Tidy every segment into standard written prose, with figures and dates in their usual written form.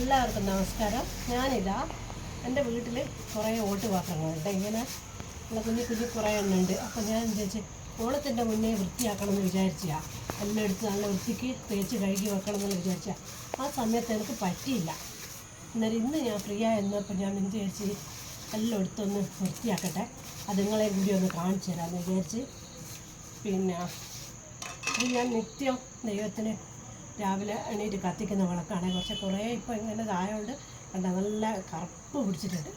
എല്ലാവർക്കും നമസ്കാരം. ഞാനിതാ എൻ്റെ വീട്ടിൽ കുറേ ഓട്ട് പാത്രങ്ങളുണ്ട്. ഇങ്ങനെ ഉള്ള കുഞ്ഞു കുറേ എണ്ണുണ്ട്. അപ്പോൾ ഞാൻ വിചാരിച്ച് ഓണത്തിൻ്റെ മുന്നേ വൃത്തിയാക്കണമെന്ന് വിചാരിച്ചാൽ എല്ലാം എടുത്ത് നല്ല വൃത്തിക്ക് തേച്ച് കഴുകി വെക്കണം എന്ന് വിചാരിച്ചാൽ ആ സമയത്ത് എനിക്ക് പറ്റിയില്ല. എന്നാലും ഇന്ന് ഞാൻ ഫ്രീ ആയിരുന്നപ്പോൾ ഞാൻ വിചാരിച്ച് എല്ലാം എടുത്തൊന്ന് വൃത്തിയാക്കട്ടെ, അത് നിങ്ങളെ കൂടി ഒന്ന് കാണിച്ചു തരാമെന്ന് വിചാരിച്ച്. പിന്നെ ഇത് ഞാൻ നിത്യം ദൈവത്തിന് രാവിലെ എണീറ്റ് കത്തിക്കുന്ന വിളക്കാണ്. കുറേ ഇപ്പോൾ ഇങ്ങനെ ഇതായതുകൊണ്ട് കണ്ട നല്ല കറുപ്പ് പിടിച്ചിട്ടുണ്ട്.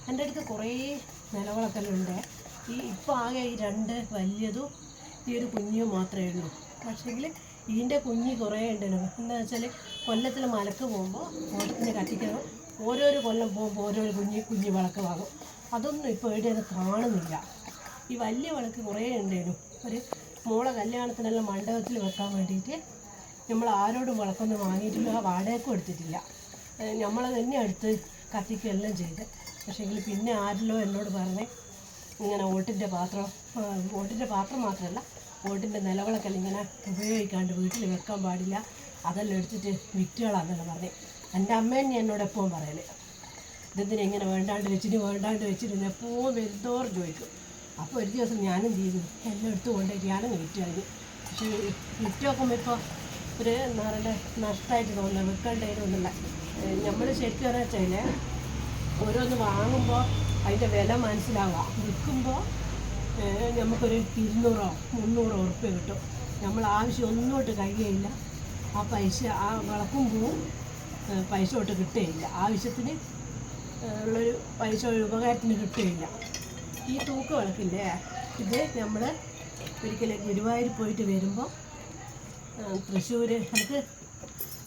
എൻ്റെ അടുത്ത് കുറേ നിലവിളക്കെല്ലാം ഉണ്ട്. ഇപ്പോൾ ആകെ ഈ രണ്ട് വലിയതും ഈ ഒരു കുഞ്ഞും മാത്രമേ ഉള്ളൂ. പക്ഷേങ്കിൽ ഇതിൻ്റെ കുഞ്ഞ് കുറേ ഉണ്ടല്ലോ. എന്താ വെച്ചാൽ കൊല്ലത്തിൽ മലക്ക് പോകുമ്പോൾ ഓണത്തിന് കത്തിക്കണം. ഓരോരോ കൊല്ലം പോകുമ്പോൾ ഓരോരോ കുഞ്ഞു വിളക്ക് വാങ്ങും. അതൊന്നും ഇപ്പോൾ എവിടെയൊന്നും കാണുന്നില്ല. ഈ വലിയ വിളക്ക് കുറേ ഉണ്ടേനു. ഒരു മോളെ കല്യാണത്തിനെല്ലാം മണ്ഡപത്തിൽ വെക്കാൻ വേണ്ടിയിട്ട് നമ്മൾ ആരോടും വിളക്കൊന്നും വാങ്ങിയിട്ടില്ല, വാടകയ്ക്കും എടുത്തിട്ടില്ല. നമ്മൾ തന്നെ അടുത്ത് കത്തിക്കുകയെല്ലാം ചെയ്ത്. പക്ഷേങ്കിൽ പിന്നെ ആരല്ലോ എന്നോട് പറഞ്ഞേ ഇങ്ങനെ ഓട്ടിൻ്റെ പാത്രം മാത്രമല്ല, ഓട്ടിൻ്റെ നിലവിളക്കെല്ലാം ഇങ്ങനെ ഉപയോഗിക്കാണ്ട് വീട്ടിൽ വെക്കാൻ പാടില്ല, അതെല്ലാം എടുത്തിട്ട് വിറ്റുകളാണെന്നല്ല പറഞ്ഞേ. എൻ്റെ അമ്മ തന്നെ എന്നോട് എപ്പോഴും പറയല്, ഇതെന്തിനാ ഇങ്ങനെ വേണ്ടാണ്ട് വെച്ചിട്ട് എപ്പോഴും വരുന്നോറും ചോദിക്കും. അപ്പോൾ ഒരു ദിവസം ഞാനും ചെയ്തു, എല്ലാം എടുത്ത് കൊണ്ടുപോയി ഞാനും വിറ്റ് കഴിഞ്ഞു. പക്ഷേ വിറ്റ് നോക്കുമ്പോൾ ഇപ്പോൾ ഒരു എന്താ പറയുക നഷ്ടമായിട്ട് തോന്നുന്നത്, വെക്കേണ്ടതിനൊന്നുമില്ല. നമ്മൾ ശരിക്കും വെച്ചാൽ ഓരോന്ന് വാങ്ങുമ്പോൾ അതിൻ്റെ വില മനസ്സിലാവുക. വിൽക്കുമ്പോൾ നമുക്കൊരു 200-300 ഉറുപ്പ്യ കിട്ടും. നമ്മൾ ആവശ്യം ഒന്നോട്ട് കഴിയുകയില്ല. ആ പൈസ ആ വിളക്കും പോവും, പൈസ തൊട്ട് കിട്ടുകയില്ല. ആവശ്യത്തിന് ഉള്ളൊരു പൈസ ഉപകാരത്തിന് കിട്ടുകയില്ല. ഈ തൂക്ക് വിളക്കില്ലേ, ഇത് നമ്മൾ ഒരിക്കലും ഗുരുവായൂർ പോയിട്ട് വരുമ്പോൾ തൃശ്ശൂർ നമുക്ക്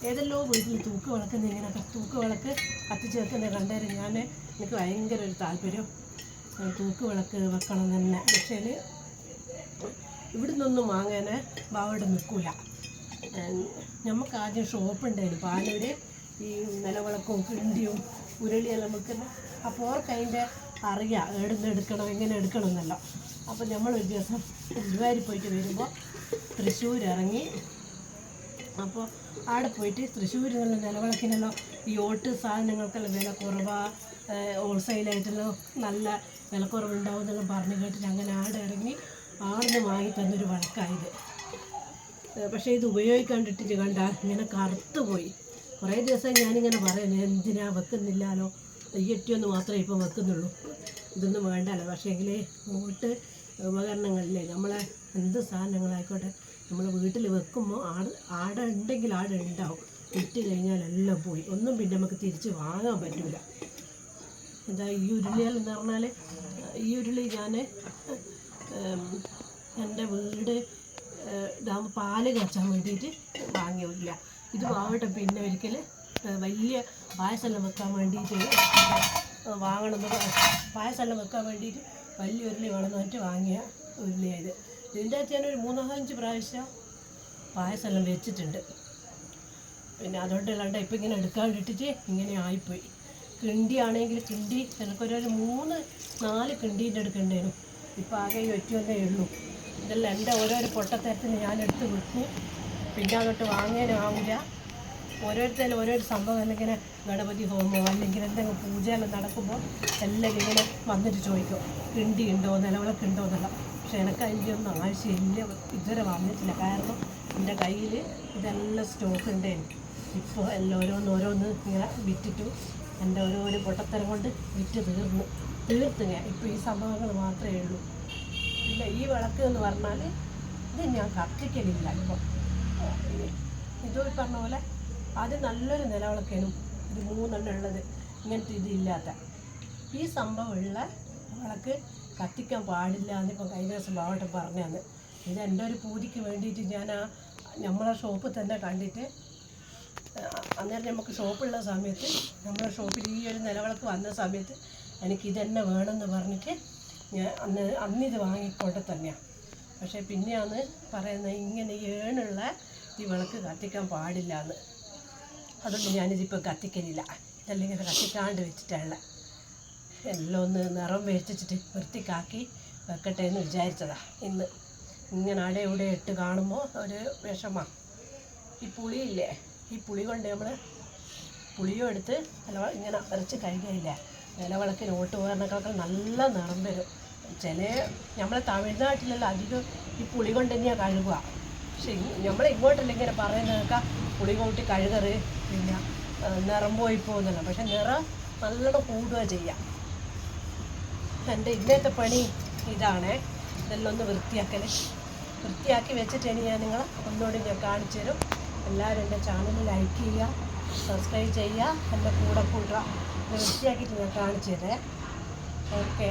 ഏതെല്ലോ വീട്ടിൽ തൂക്ക് വിളക്കുന്ന ഇങ്ങനെയൊക്കെ തൂക്ക് വിളക്ക് കത്തിച്ച് വെക്കുന്നത് കണ്ടേരം എനിക്ക് ഭയങ്കര ഒരു താല്പര്യം, തൂക്ക് വിളക്ക് വെക്കണം തന്നെ. പക്ഷേ ഇവിടെ നിന്നൊന്നും വാങ്ങാൻ അവിടെ നിൽക്കില്ല. നമുക്ക് ആദ്യം ഷോപ്പുണ്ടായിരുന്നു പാലൂർ, ഈ നിലവിളക്കും കിണ്ടിയും ഉരുളിയെല്ലാം വെക്കുന്നത്. അപ്പോൾ അവർക്ക് അതിൻ്റെ അറിയാം എവിടുന്ന് എടുക്കണം, എങ്ങനെ എടുക്കണം എന്നല്ലോ. അപ്പോൾ നമ്മളൊരു ദിവസം ഗുരുവായൂർ പോയിട്ട് വരുമ്പോൾ തൃശ്ശൂർ ഇറങ്ങി. അപ്പോൾ അവിടെ പോയിട്ട് തൃശ്ശൂരിലുള്ള നിലവിളക്കിനെല്ലാം ഈ ഓട്ട് സാധനങ്ങൾക്കെല്ലാം വില കുറവാണ്, ഹോൾസെയിലായിട്ടെല്ലാം നല്ല വിലക്കുറവുണ്ടാവും എന്നെല്ലാം പറഞ്ഞ് കേട്ടിട്ട് അങ്ങനെ ആടെ ഇറങ്ങി ആടുന്ന് വാങ്ങി തന്നൊരു വിളക്കായത്. പക്ഷേ ഇത് ഉപയോഗിക്കാണ്ടിട്ടിട്ട് കണ്ട ഇങ്ങനെ കറുത്ത് പോയി. കുറേ ദിവസം ഞാനിങ്ങനെ പറയുന്നത് എന്തിനാ വെക്കുന്നില്ലല്ലോ, നെയ്യറ്റിയൊന്ന് മാത്രമേ ഇപ്പോൾ വെക്കുന്നുള്ളൂ, ഇതൊന്നും വേണ്ടല്ലോ. പക്ഷേങ്കിൽ ഓട്ട് ഉപകരണങ്ങളിലെ നമ്മളെ എന്ത് സാധനങ്ങളായിക്കോട്ടെ നമ്മൾ വീട്ടിൽ വെക്കുമ്പോൾ ആടെ ഉണ്ടെങ്കിൽ ആടെ ഉണ്ടാവും. വിറ്റ് കഴിഞ്ഞാൽ എല്ലാം പോയി, ഒന്നും പിന്നെ നമുക്ക് തിരിച്ച് വാങ്ങാൻ പറ്റില്ല. എന്താ ഈ ഉരുളികളെന്ന് പറഞ്ഞാൽ, ഈ ഉരുളി ഞാൻ എൻ്റെ വീട് ഇതാകുമ്പോൾ പാല് കാച്ചാൻ വേണ്ടിയിട്ട് വാങ്ങിയ ഉരുള. ഇത് ആവട്ടെ പിന്നെ ഒരിക്കൽ വലിയ പായസമെല്ലാം വെക്കാൻ വേണ്ടിയിട്ട് പായസമെല്ലാം വെക്കാൻ വേണ്ടിയിട്ട് വലിയ ഉരുളി വേണമെന്ന് പറഞ്ഞിട്ട് വാങ്ങിയ ഉരുളിയായത്. ഇതിൻ്റെ ഞാനൊരു 3-5 പ്രാവശ്യം പായസമെല്ലാം വെച്ചിട്ടുണ്ട്. പിന്നെ അതുകൊണ്ട് അല്ലാണ്ട് ഇപ്പം ഇങ്ങനെ എടുക്കാണ്ടിട്ടിട്ട് ഇങ്ങനെ ആയിപ്പോയി. കിണ്ടി ആണെങ്കിൽ കിണ്ടി എനിക്കൊരു 3-4 കിണ്ടീൻ്റെ എടുക്കേണ്ടേനു. ഇപ്പോൾ ആകെ 1 ഉള്ളൂ. ഇതെല്ലാം എൻ്റെ ഓരോരോ പൊട്ടത്തരത്തിന് ഞാനെടുത്ത് വിൽക്കും. പിന്നെ അതൊട്ട് വാങ്ങാനാവില്ല. ഓരോരുത്തരും ഓരോരോ സംഭവം, അല്ലെങ്കിൽ ഗണപതി ഹോമോ അല്ലെങ്കിൽ എന്തെങ്കിലും പൂജയെല്ലാം നടക്കുമ്പോൾ എല്ലാവരും ഇങ്ങനെ വന്നിട്ട് ചോദിക്കും കിണ്ടി ഉണ്ടോ, നിലവിളക്കുണ്ടോ എന്നല്ല. പക്ഷെ എനിക്ക് അതിൻ്റെ ഒന്നും ആവശ്യമില്ല, ഇതുവരെ വന്നിട്ടില്ല. കാരണം എൻ്റെ കയ്യിൽ ഇതെല്ലാം സ്റ്റോക്ക് ഉണ്ടായിരുന്നു. ഇപ്പോൾ എല്ലാം ഓരോന്ന് ഇങ്ങനെ വിറ്റിട്ടു. എൻ്റെ ഓരോരോ പൊട്ടത്തരം കൊണ്ട് വിറ്റ് തീർത്ത് ഞാൻ ഇപ്പോൾ ഈ സംഭവങ്ങൾ മാത്രമേ ഉള്ളൂ. പിന്നെ ഈ വിളക്ക് എന്ന് പറഞ്ഞാൽ ഇത് ഞാൻ കത്തിക്കലില്ല. ഇപ്പോൾ ഇത് പറഞ്ഞ പോലെ അത് നല്ലൊരു നിലവിളക്കേനും ഇത് 3 ഉള്ളത്, ഇങ്ങനത്തെ ഇതില്ലാത്ത ഈ സംഭവമുള്ള വിളക്ക് കത്തിക്കാൻ പാടില്ല എന്നിപ്പോൾ കഴിഞ്ഞ ദിവസം ബാവട്ടം പറഞ്ഞാണ്. ഇത് എൻ്റെ ഒരു പൂതിക്ക് വേണ്ടിയിട്ട് ഞാൻ നമ്മളെ ഷോപ്പിൽ തന്നെ കണ്ടിട്ട്, അന്നേരം നമുക്ക് ഷോപ്പുള്ള സമയത്ത് നമ്മളെ ഷോപ്പിൽ ഈ ഒരു നിലവിളക്ക് വന്ന സമയത്ത് എനിക്കിതെന്നെ വേണമെന്ന് പറഞ്ഞിട്ട് ഞാൻ അന്നിത് വാങ്ങിക്കൊണ്ട് തന്നെയാണ്. പക്ഷേ പിന്നെയാണ് പറയുന്നത് ഇങ്ങനെ ഏണുള്ള ഈ വിളക്ക് കത്തിക്കാൻ പാടില്ല എന്ന്. അതുകൊണ്ട് ഞാനിതിപ്പോൾ കത്തിക്കലില്ല. ഇതെല്ലാം ഇങ്ങനെ കത്തിക്കാണ്ട് വെച്ചിട്ടുള്ള എല്ലാം ഒന്ന് നിറം വെച്ചിട്ട് വൃത്തിക്കാക്കി വെക്കട്ടെ എന്ന് വിചാരിച്ചതാണ്. ഇന്ന് ഇങ്ങനെ അവിടെ ഇവിടെ ഇട്ട് കാണുമ്പോൾ ഒരു വിഷമമാണ്. ഈ പുളിയില്ലേ, ഈ പുളി കൊണ്ട് നമ്മൾ പുളിയും എടുത്ത് ഇങ്ങനെ അരച്ച് കഴുകയില്ല. നിലവിളക്കിന് ഓട്ടുപകരണങ്ങളൊക്കെ നല്ല നിറം വരും. നമ്മളെ തമിഴ്നാട്ടിലെല്ലാം അധികം ഈ പുളി കൊണ്ട് തന്നെയാണ് കഴുകുക. പക്ഷെ ഇങ്ങോട്ടല്ല ഇങ്ങനെ പറയുന്നതൊക്കെ പുളി കൂട്ടി കഴുകറ്, പിന്നെ നിറം പോയി പോകുന്നില്ല. പക്ഷെ നിറം നല്ലോണം കൂടുക ചെയ്യാം. എൻ്റെ ഇന്നത്തെ പണി ഇതാണ്. ഇതെല്ലാം ഒന്ന് വൃത്തിയാക്കി വെച്ചിട്ടാണ് ഞാൻ നിങ്ങളെ ഒന്നുകൂടി ഞാൻ കാണിച്ചു തരും. എല്ലാവരും എൻ്റെ ചാനൽ ലൈക്ക് ചെയ്യുക, സബ്സ്ക്രൈബ് ചെയ്യുക, എൻ്റെ കൂടെ കൂട്ടുക. വൃത്തിയാക്കിയിട്ട് ഞാൻ കാണിച്ചു തരാം. ഓക്കെ.